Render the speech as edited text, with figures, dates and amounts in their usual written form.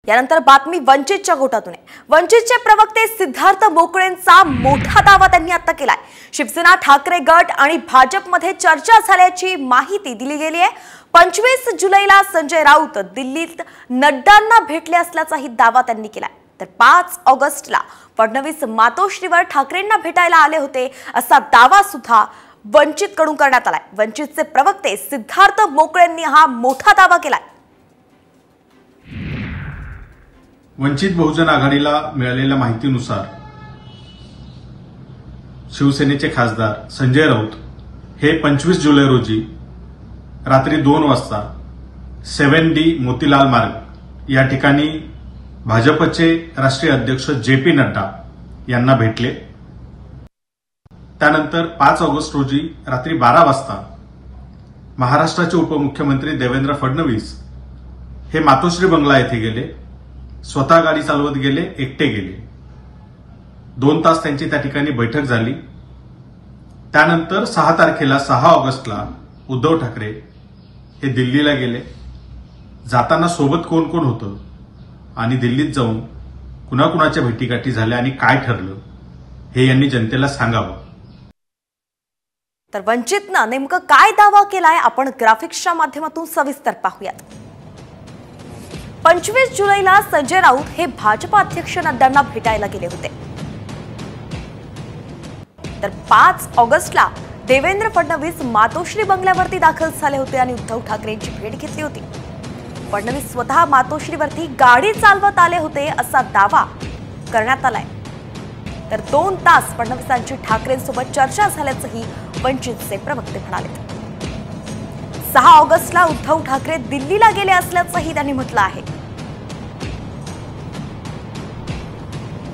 यानंतर बातमी वंचितच्या गोटातून आहे। वंचितचे प्रवक्ते सिद्धार्थ मोकळेंचा मोठा दावा त्यांनी आता केलाय। शिवसेना, ठाकरे गट आणि भाजपमध्ये चर्चा झाल्याची माहिती दिली गेली आहे। 25 जुलैला संजय राऊत दिल्लीत नड्डांना भेटले असल्याचाही दावा त्यांनी केलाय। तर 5 ऑगस्टला फडणवीस मातोश्रीवर ठाकरेंना भेटायला आले होते असा दावा सुद्धा वंचितकडून करण्यात आलाय। वंचितचे प्रवक्ते सिद्धार्थ मोकळेंनी हा मोठा दावा केलाय। वंचित बहुजन आघाडीला मिळालेल्या माहितीनुसार शिवसेनेचे खासदार संजय राऊत हे 25 जुलै रोजी रात्री 2 वाजता 7D मोतीलाल मार्ग या ठिकाणी भाजपचे राष्ट्रीय अध्यक्ष JP नड्डा यांना भेटले। त्यानंतर 5 ऑगस्ट रोजी रात्री 12 वाजता महाराष्ट्राचे उपमुख्यमंत्री देवेंद्र फडणवीस हे मातोश्री बंगला येथे गेले। स्वतः गाडी चालवत गेले, एकटे गेले। 2 तास त्यांची त्या ठिकाणी बैठक झाली। त्यानंतर 6 तारखेला 6 ऑगस्टला उद्धव ठाकरे हे दिल्लीला गेले। जाताना सोबत कोण कोण होतं आणि दिल्लीत जाऊन कुणाकुणाच्या भेटीगाठी झाल्या आणि काय ठरलं हे यांनी जनतेला सांगावं। तर वंचितनं नेमकं काय दावा केलाय आपण ग्राफिक्सच्या माध्यमातून सविस्तर पाहूयात। 25 जुलैला संजय राऊत हे भाजपा अध्यक्ष नड्डांना भेटायला गेले होते। तर 5 ऑगस्टला देवेंद्र फडणवीस मातोश्री बंगल्यावरती दाखल झाले होते आणि उद्धव ठाकरेंची भेट घेतली होती। फडणवीस स्वतः मातोश्रीवरती गाडी चालवत आले होते असा दावा करण्यात आलाय। तर 2 तास फडणवीसांची ठाकरेंसोबत चर्चा झाल्याचंही वंचितचे प्रवक्ते म्हणाले। 6 ऑगस्टला उद्धव ठाकरे दिल्लीला गेले असल्याचंही त्यांनी म्हटलं आहे।